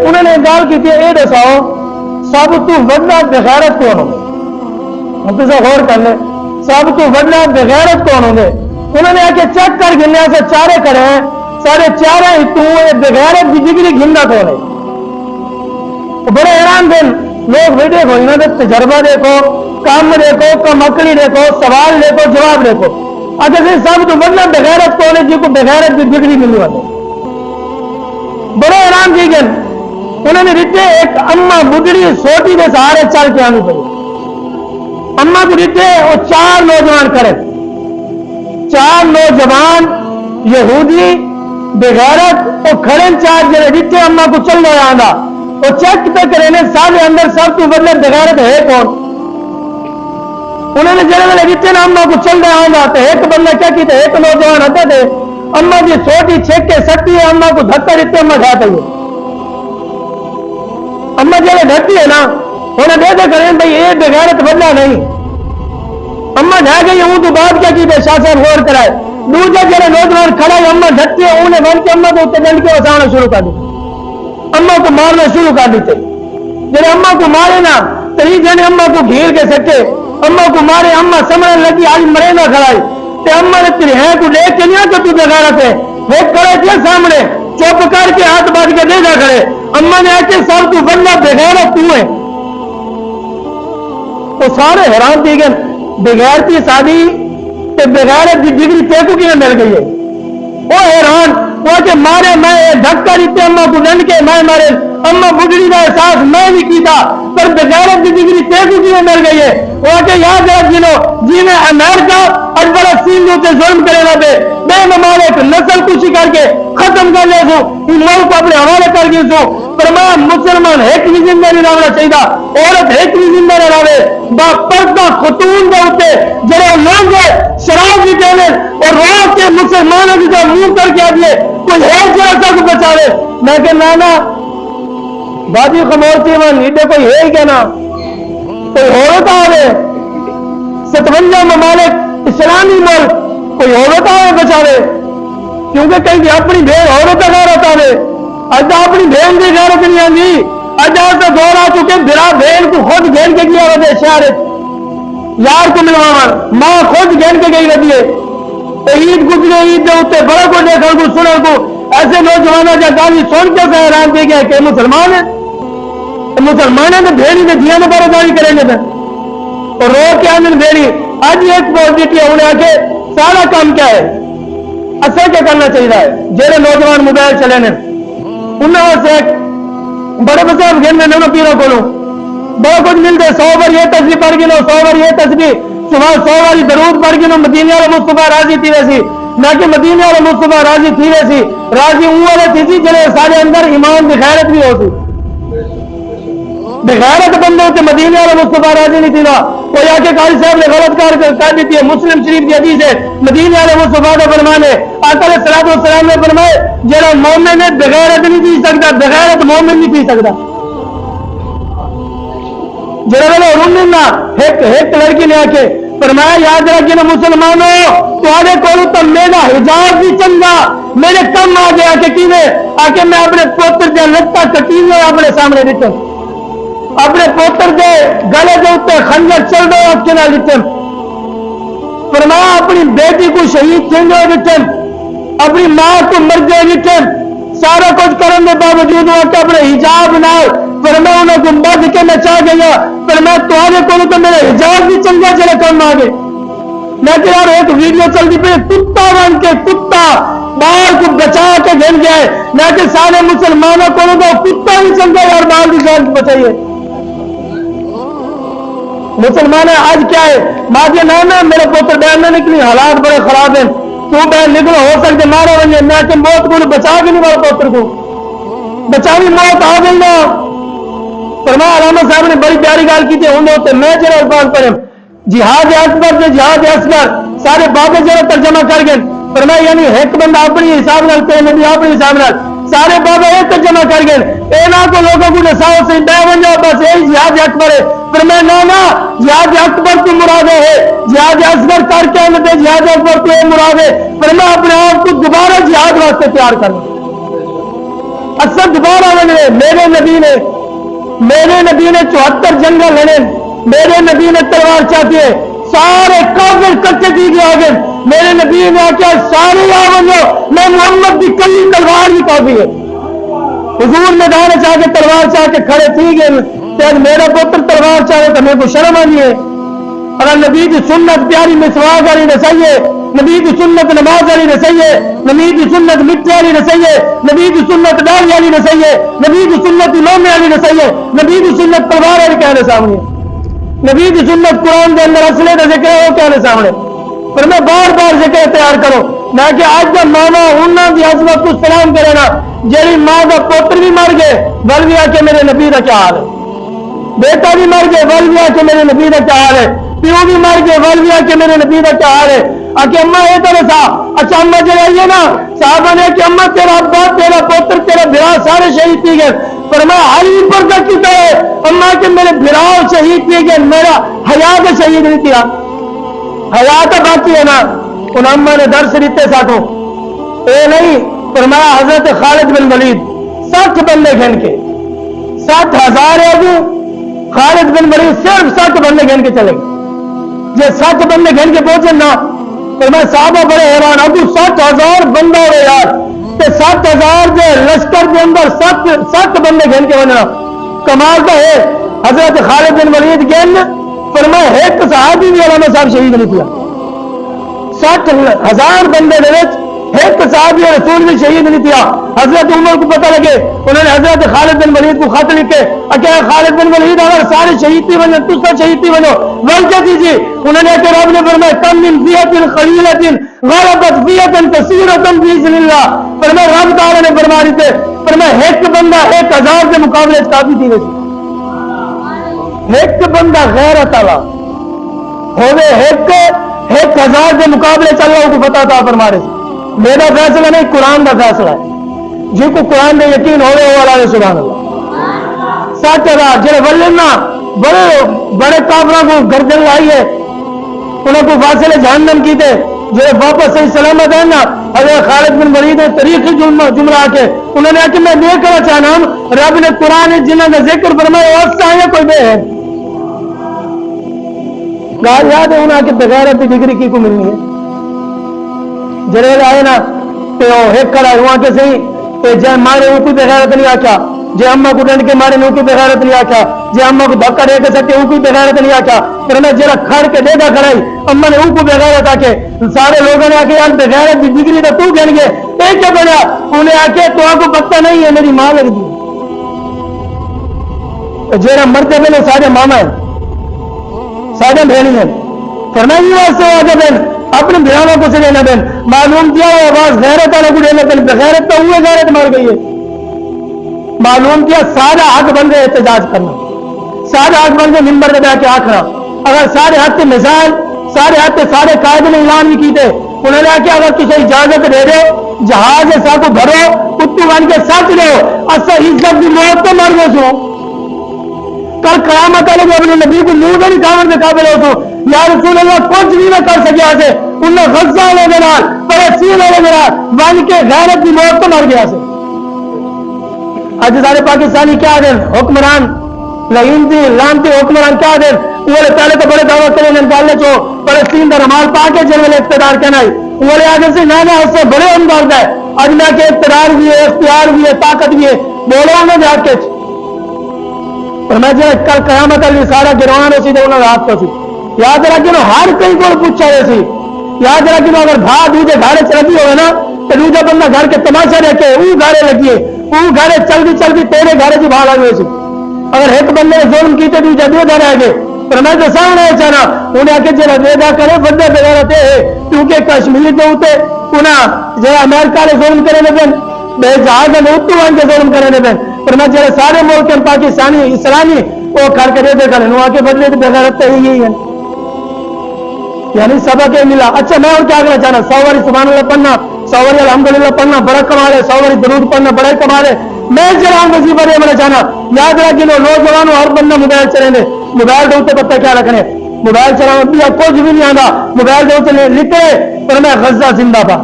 انہوں نے گل کی یہ دساؤ سب تو وڈا بغیرت کون ہوں گے؟ غور کر لیں، سب تو وڈا بغیرت کون ہوں گے؟ انہوں نے آ کے چیک کر گنیا سے چارے کھڑے ہیں، سارے چارے تو بغیرت کی ڈگری گندا کون ہے؟ بڑے حیران دن لوگ ویڈیو کو انہوں نے تجربہ دیکھو، کام دیکھو، کمکڑی دیکھو، سوال دیکھو، جواب دیکھو۔ اگر سب تو وڈا بغیرت کون ہے جی کو بغیرت کی ڈگری ملی ہوتی؟ بڑے حیران تھی گئے، انہوں نے دیتے ایک اما بڈڑی سوٹی کے سہارے چل کے آنی پڑی۔ اما کو دیتے وہ چار نوجوان کرے، چار نوجوان یہودی بغیرت وہ کھڑے چار جڑے دیتے اما کو چل رہا آندا وہ چیک پہ کرے سارے اندر سب تو بدلے بغیرت ہے کون؟ انہوں نے جڑے والے دیتے نا اما کو چل رہا آندا تو ایک بندہ کیا کیتے، ایک نوجوان ہوتے تھے اما جی چھوٹی چھک کے سکتی ہے، اما کو دھکا دیتے اما جاتے ہوئے اما جڑے ڈھکتی ہے نا انہیں دے دے کریں بھائی یہ بغیرت بدلا نہیں، اما ڈھا گئی ہوں تو بات کیا کی شاہ صاحب غور کرائے۔ دوسرا جڑے نوجوان کھڑا ہے اما ڈھکتی ہے انہیں بن کے اما کو اتنے ڈنڈ کے وسانا شروع کر دیتے، اما کو مارنا شروع کر دیتے۔ جڑے اما کو مارے نا تری جنے اما کو گھیر کے سکے، اما کو مارے، اما سمجھنے لگی آج مرے نہ کھڑائی تے اما نے تیرے ہیں کو لے کے نہیں کہ تو بغیرت ہے، وہ کھڑے تھے سامنے چپ کر کے ہاتھ باندھ کے دے جا کھڑے۔ اما نے آ کے سب تو بندہ بغیرت تو ہے، تو سارے حیران تھی گئے بغیرتی شادی تے بغیرت کی ڈگری تے کو کیوں مل گئی ہے؟ وہ حیران وہ کہ مارے میں دھکا دیتے اما کو ڈنڈ کے میں مارے اما بڈڑی کا احساس میں نہیں کیتا پر بغیرت کی ڈگری تے کو کیوں مل گئی ہے؟ وہ کہ یاد رکھ جنو جی میں امریکہ اور بڑا سین سے ظلم کرے نہ دے بے ممالک نسل کشی کر کے ختم کر لے سو ملک کو اپنے حوالے کر کے سو پر میں مسلمان ایک بھی زندہ نہیں رہنا چاہیے، عورت ایک بھی زندہ نہیں رہے با پردہ خاتون دے اوتے جڑے لوگ شراب بھی دینے اور رو کے مسلمانوں کی جو منہ کر کے آدھے کوئی ہے جیسا کو بچاوے۔ میں کہ نانا باجی خمورتی من ایڈے کوئی ہے ہی کہنا کوئی عورت آوے 57 ممالک اسلامی ملک کوئی عورت آوے بچاوے، کیونکہ کہیں کہ اپنی بھیڑ عورت غیرت آوے، اجا اپنی بھیڑ کی غیرت نہیں آتی، اجا سے دور آ چکے برا بھیڑ کو خود گھین کے گیا وجہ شہر یار کو ملوانا ماں خود گھین کے گئی رہی ہے۔ عید گزرے عید دے اتنے بڑا کو دیکھا کو سنا کو ایسے نوجوانوں جا گالی سن کے حیران دے گیا کہ مسلمان ہے، مسلمانوں نے بھیڑی نے دیا بارے داری کریں گے اور رو کے آمن بھیڑی آج ایک پوزیٹی انہیں آ کے سارا کام کیا ہے اصل کیا کرنا چاہیے؟ جہاں نوجوان موبائل چلے نے انہوں سے بڑے بچے گھر میں پیروں کو بڑا کچھ ملتے 100 بار یہ تصویر پڑھ گی 100 بار یہ تصویر صبح 100 باری درود پڑھ گی مدینے والے مصطفیٰ راضی تھی ویسی نہ کہ مدینے والے مصطفیٰ راضی تھی ویسی راضی ان والے تھی جنہیں سارے اندر ایمان بغیرت بھی ہوتی بغیرت بندے ہوتے مدینے والے مصطفیٰ راضی نہیں تھی نا وہ یا کہ قاضی صاحب نے غلط کر دیتی ہے۔ مسلم شریف کی حدیث ہے مدینے والے مصطفیٰ کا فرمان ہے آقا علیہ الصلوۃ والسلام نے فرمائے جڑا مومن ہے بغیرت نہیں پی سکتا، بغیرت مومن نہیں پی سکتا۔ جڑے والے رومن نہ ایک لڑکی نے آ کے فرمایا یاد رکھے نا مسلمانوں تھوڑے کو تو میرا حجاب بھی چنگا میرے کم آ گیا کہ کیویں آ کے میں اپنے پوتر دے لتا کٹی ہوئے اپنے سامنے دیتے اپنے پوتر دے گلے دے اتنے خنجر چل رہے آپ کے نال دیتے فرمایا اپنی بیٹی کو شہید تھینگے دیتے اپنی ماں کو مر گئے دیتے سارا کچھ کرنے کے باوجود وہ اپنے حجاب نہ فرمایا انہیں کو بد کے میں چاہ گیا فرمایا تمہارے کو تو میرے حجاب بھی چنگا چلے کم آ گئے۔ میں کہ یار ایک ویڈیو چلتی پہ کتا بن کے کتا بال کو بچا کے گھن گئے میں کہ سارے مسلمانوں کو تو کتا بھی چنگا یار بال کی جان بچائیے۔ مسلمان آج کیا ہے ماجے نام ہے میرے پوتر بیان میں نکلی حالات بڑے خراب ہیں تو بیان نکلو ہو سکتے مارا بنیے میں کہ موت کو بچا بھی نہیں میرے پوتر کو بچا بھی موت آ گئی نا۔ فرمایا علامہ صاحب نے بڑی پیاری گال کی تھی ہوں ہوتے میں جرا الفاظ پڑھیں جہاد اکبر سے جہاد اصغر سارے بابے جرا ترجمہ کر گئے فرمایا یعنی ایک بندہ اپنی حساب نال تے نبی اپنی حساب نال سارے بابے ایک ترجمہ کر گئے اے نہ کو لوگوں کو نساؤ سے بے ونجا بس یہی جہاد اکبر ہے فرمایا نہ جہاد اکبر کی مراد ہے جہاد اصغر کر کے مطلب جہاد اکبر کو مراد ہے فرمایا اپنے آپ کو دوبارہ جہاد واسطے تیار کرنا असद 12 बने। मेरे नबी ने 74 जंगल लड़े, मेरे नबी ने तलवार चाहती है, सारे काफिर कच्चे दी गए आगे, मेरे नबी ने आख्या सारे आ बनो, मैं मोहम्मद की कली तलवार भी काफी है। हुजूर मैदान चाह के तलवार चाह के खड़े थी गए, मेरा पुत्र तलवार चाहे तो मेरे को शर्म आनी है। अगर नबी की सुन्नत प्यारी मिसवाक वाली न सही है, नबी की सुन्नत नमाज वाली न सही है, नबी की सुन्नत मिट्टी वाली न सही है, नबी की सुन्नत डाल वाली न सही है, नबी की सुन्नत इमाम वाली न सही है, नबी की सुन्नत तलवार वाली कहने सामने, नबी की सुन्नत कुरान के अंदर असले का जिक्र है वो कहने सामने। पर मैं बार बार जिक्र तैयार करो, मैं कि आज जब मामा उन्होंने की अजमत को सलाम करे ना, जेरी मां का पुत्र भी मर गए, बल भी आके मेरे नबी का क्या हाल है, बेटा भी मर गए, बल भी आके मेरे नबी का क्या हाल है, प्यो भी मर गए, बल भी आके मेरे नबी का क्या हाल है। आके अम्मा ये तरह सा, अच्छा अम्मा चलाइए ना, साहबा ने कि अम्मा तेरा अब्बा, तेरा पुत्र, तेरा बिरा सारे शहीद किए गए, पर मैं हाली पर तक की है अम्मा के मेरे बिराव शहीद किए गए, मेरा हयात शहीद नहीं किया, हयात बाकी है ना। उन अम्मा ने दर्श दिते साथों ये नहीं, पर मैं हजरत खालिद बिन वलीद 60 बंदे घन के 60,000 है, खालिद बिन वलीद सिर्फ 60 बंदे घन के चले, जे 60 बंदे घन के पहुंचे ना, तो मैं साहबा बड़े हैरान, अब 60,000 बंदा हो यार, 60,000 जो लश्कर के अंदर 60 बंदे घन के बनना कमाल का है। हजरत खालिद बिन वलीद गेन पर मैं एक सहाबी भी अलामा साहब शहीद नहीं किया, 60,000 बंदे एक सहाबी रसूल भी शहीद नहीं किया। हजरत उमर को पता लगे, उन्होंने हजरत खालिद बिन वलीद को खत लिखे, क्या खालिद बिन वलीद अगर सारे शहीद थी बनो, तुझ शहीद थी बनो, वजह दीजिए। उन्होंने कहा रब ने फरमाया कम मिन फियतिन क़लीलतिन ग़लबत फियतन कसीरतन बिइज़्निल्लाह, पर मैं रब ताला ने फरमा दी थे, पर मैं एक बंदा 1000 के मुकाबले काफी थी, एक बंदा गैरत वाला होवे, 1000 के मुकाबले चल रहा को पता था फरमा रहे। मेरा फैसला नहीं, कुरान का फैसला है, जिनको कुरान में यकीन हो वाला है सुभान अल्लाह। 60,000 जो वल्ले ना बड़े बड़े काफिरों को गर्दन लाई है, उनको फासिले जहन्नम की थे, जो वापस सही सलामत है ना। हज़रत खालिद बिन वलीद ने तरीक़ी जुमला आके उन्होंने आके मैं ये कहना चाहना हूं, रब ने कुरान जिन्होंने जिक्र फरमाया वस्ता है कोई बे है गाल याद है, उन्हें आके बगैरत की डिग्री की को मिलनी है, जरे आए ना तो एक कड़ा हुआ के सही तो जय मारे ऊपी बगैरत नहीं आख्या, जे अम्मा को डंड के मारे ऊपी बगैरत नहीं आख्या, जे अम्मा को धक्का दे के सके ऊपी बगैरत नहीं आख्या, पर मैं जरा खड़ के देगा खड़ाई अम्मा ने ऊपी बगैरत आके सारे लोगों ने आके यार बगैरत की डिग्री तो तू गन गए, एक क्या बना, उन्हें आके तो आपको पता नहीं है मेरी मां लगती, जरा मरते पहले सारे मामा है, सारे बहनी है, फरमाई वास्ते आगे बहन अपने बिराना को से लेना बहन, मालूम किया वो आवाज गैरत वाला को लेना बहन, गैरत तो हुए गैरत मार गई है। मालूम किया सारे हक बन गए एहतजाज करना, सारे हक बन गए मिंबर में बैठ के आखना, अगर सारे हाथ से मिसाइल सारे हाथ से सारे कायदे ने ऐलान भी की थे, उन्होंने आके अगर किसी इजाजत दे दो जहाज ऐसा को भरो कुत्तू बन के साथ लो, अच्छा इज्जत की मौत तो मर गए सो, कल कयामत वाले अपने नबी को मुंह नहीं खाने के काबिल हो तो या रसूल अल्लाह कुछ भी ना कर सके, से उन्हें गज्जा वाले के नाल फलस्तीन वाले के नाल बन के गैरत की मौत तो मर गया से। आज सारे पाकिस्तानी क्या देन हुक्मरान लाइनती लानती हुक्मरान क्या देन, वो पहले तो बड़े दावा करें निकालने चो फलस्तीन का रमाल पाके जनरल इख्तियार कहना वो आगे से ना उससे बड़े अंदाज है, आज मैं के इख्तियार भी है, इख्तियार भी है, ताकत भी है, बोलो उन्हें जाके पर मैं जो कल कयामत अली सारा गिरवान सी तो उन्होंने हाथ को याद रखिए हर कहीं को पूछा सी, याद रखिए अगर भा दूजे घाड़े चलती हो ना तो दूजा बंदा घर के तमाशा रखे वो घाड़े लगिए, वो घाड़े चलती चलती तेरे घाड़े की भाड़ लगे सी, अगर एक बंदे ने जुल्म की तो दूजा दो घर आगे, पर मैं तो सामने चाहना उन्हें आके जरा वेदा करे बंदे बगैर क्योंकि कश्मीर के उते उन्हें जरा अमेरिका ने जुल्म करे जहाज में उत्तू वन के जुल्म करे पर मैं जरा सारे मुल्क के पाकिस्तानी इस्लामी वो करके दे देगा आके बदले तो बगैरत तो यही है, यानी सबक ये मिला। अच्छा मैं और क्या कहना चाहना, 100 बारी सुभान अल्लाह पढ़ना, 100 बारी अल्हम्दुलिल्लाह पढ़ना बड़ा कमाल है, 100 बारी दरूद पढ़ना बड़ा कमाल है। मैं जरा वजीफा ये बोलना चाहना, याद रखिए नौजवानों हर बंदा मोबाइल चलेंगे, मोबाइल के उत्ते पता क्या रखने, मोबाइल चलाना भी कुछ भी नहीं आता, मोबाइल के उत्ते लिखे पर मैं गज्जा जिंदाबाद,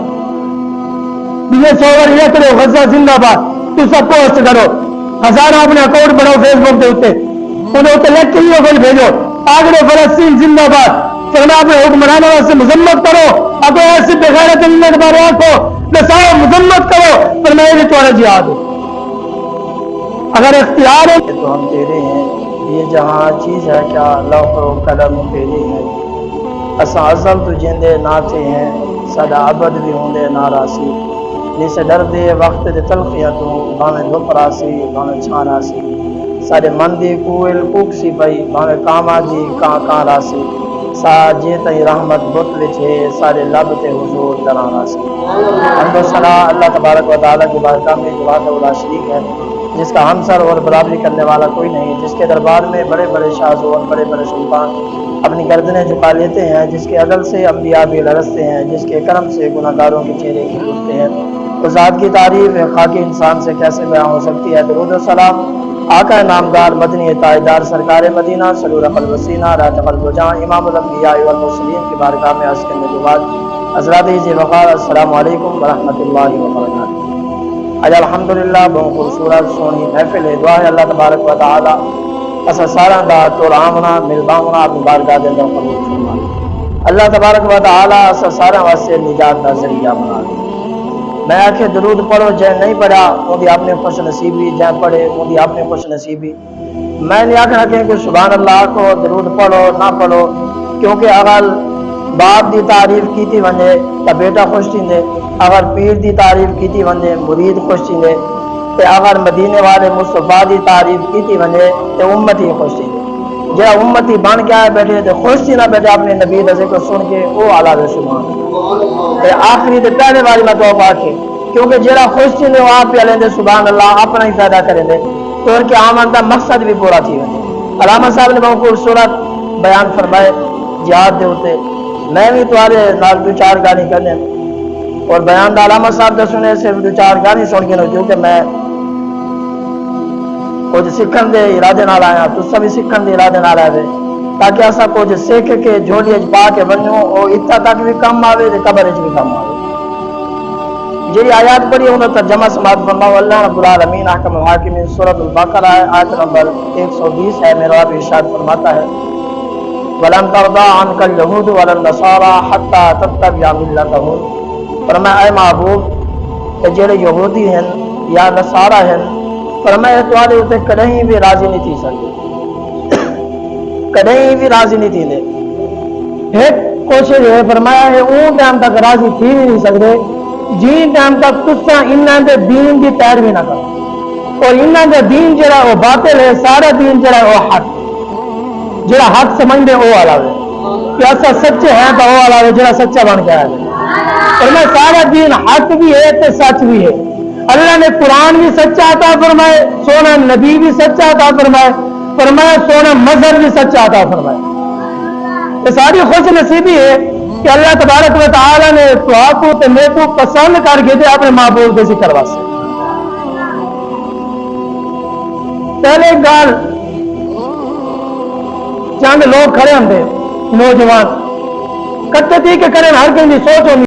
100 बार लिख लो गज्जा जिंदाबाद, तुसा पोस्ट करो, हजारों अपने अकाउंट बनाओ फेसबुक के उत्ते, उन्हें उत्ते लिख के कोई भेजो, आगरे फलस्तीन जिंदाबाद, फरमाया अपने हुक्मरानों से मजम्मत करो, अगर ऐसे बेगैरत के बारे आंखो दसाओ मजम्मत करो, फरमाया ये तुम्हारा जिहाद है। अगर इख्तियार है तो हम तेरे हैं, ये जहाँ चीज़ है क्या लौह कलम तेरे हैं, असा असल तो जिंदे ना थे हैं, सदा अबद भी होंदे ना रासी, जिसे डर दे वक्त दे तलखिया तू भावे धुप रासी भावे छा रासी, सारे मन दी कुल कुक सी पई भावे कामा जी का रासी, सा जे तई रहमत बुत विछे सारे लब ते हुजूर दरा रासी। हम्द सना अल्लाह तबारक व तआला की बारगाह में वहदहु शरीक है, जिसका हमसर और बराबरी करने वाला कोई नहीं, जिसके दरबार में बड़े बड़े शाह और बड़े बड़े सुल्तान अपनी गर्दनें झुका लेते हैं, जिसके अदल से अम्बिया भी लरसते हैं, जिसके करम से गुनाहगारों के चेहरे खिलते हैं, उस ज़ात की तारीफ खाकी इंसान से कैसे बयां हो सकती है। दुरूद व सलाम आका नामदार मदनी ताजदार सरकार मदीना सरूर क़ल्ब वसीना रात क़ल्ब जहां इमामुल अंबिया वल मुरसलीन की बारगाह में अर्ज़ करने के बाद हज़रात इज़ वक़ार अस्सलामु अलैकुम व रहमतुल्लाहि व बरकातहू। आज अल्हम्दुलिल्लाह बहुत खूबसूरत सोहनी महफिल है, दुआ है अल्लाह तबारक व तआला असा सारा दा तोड़ावना मिलवावना अपनी बारगाह दे अंदर कबूल फरमाए। अल्लाह तबारक व तआला असा सारा वास्ते निजात दा ज़रिया बना दे। मैं आखे दरूद पढ़ो, जै नहीं पढ़ा उनकी अपने खुश नसीबी, जै पढ़े उनकी अपने खुश नसीबी। मैं नहीं आखना कि सुभान अल्लाह को दरूद पढ़ो ना पढ़ो, क्योंकि अगर बाप की तारीफ की वने तो बेटा खुश थींदे, अगर पीर की तारीफ की वने मुरीद खुश थींदे, ते अगर मदीने वाले मुस्तफा की तारीफ की वने तो उम्मती खुश थींदे। जो उम्मती बन के आए बैठे तो खुश थी ना बैठे अपने नबी दा जिक्र सुन के वो आला बेशुमार। आखिरी तो पहले बारी मैं तो आखे, क्योंकि जरा खुश थी वो आप ही लेंदे सुभान अल्लाह अपना ही फायदा करेंगे तो उनके आमद का मकसद भी पूरा थी वने। अलामा साहब ने बहुत खूबसूरत बयान फरमाए जिहाद दे उत्ते, मैं भी तुम्हारे नाल दो चार गाने करने और बयान दा अलामा साहब दे सुने सिर्फ दो चार गाने सुन के, क्योंकि मैं कुछ सीखण के इरादे नाल आया, तुसा भी सीखण के इरादे नाल आए ताकि असा कुछ सीख के झोली पा के वनो और इत्था तक भी कम आवे ते कब्र च भी कम आवे। जी आयात पढ़ी उन्हें तर्जमा समात फरमाओ। अल्लाह रब्बुल आलमीन अहकमुल हाकिमीन सूरतुल बकरा आयत नंबर 120 है। मेरा रब इरशाद फरमाता है वलन तरदा अनकल यहूद वलन नसारा हत्ता तत्तबिअ मिल्लतहुम। फरमाया ऐ महबूब कि जेड़े यहूदी हैं या नसारा हैं, फरमाया तुम्हारे उत्ते कहीं भी राजी नहीं थी सकते, कहीं भी राजी नहीं थी। एक कोशिश है फरमाया है उन टाइम तक राजी थी भी नहीं सकते जिन टाइम तक तुसा इन्हां दे दीन की पैरवी ना करो। और इन्हां दे दीन जरा वो बातिल है, सारा दीन जरा वो हक, जरा हक समझते वो वाला है कि असा सच्चे हैं तो वो वाला है जरा सच्चा बन के आया है। और मैं सारा दीन हक भी है तो सच भी है। अल्लाह ने कुरान भी सच्चा अता फरमाए, सोना नबी भी सच्चा अता फरमाए, फरमाया सोना मजहब भी सच्चा अता फरमाए। ये सारी खुश नसीबी है कि अल्लाह तबारक व तआला ने तुआको ते मेको पसंद करके ते अपने महबूब के जिक्र वास्ते। पहले गाल चंद लोग खड़े होंगे नौजवान कट्टे थी के करें हर कहीं सोच होनी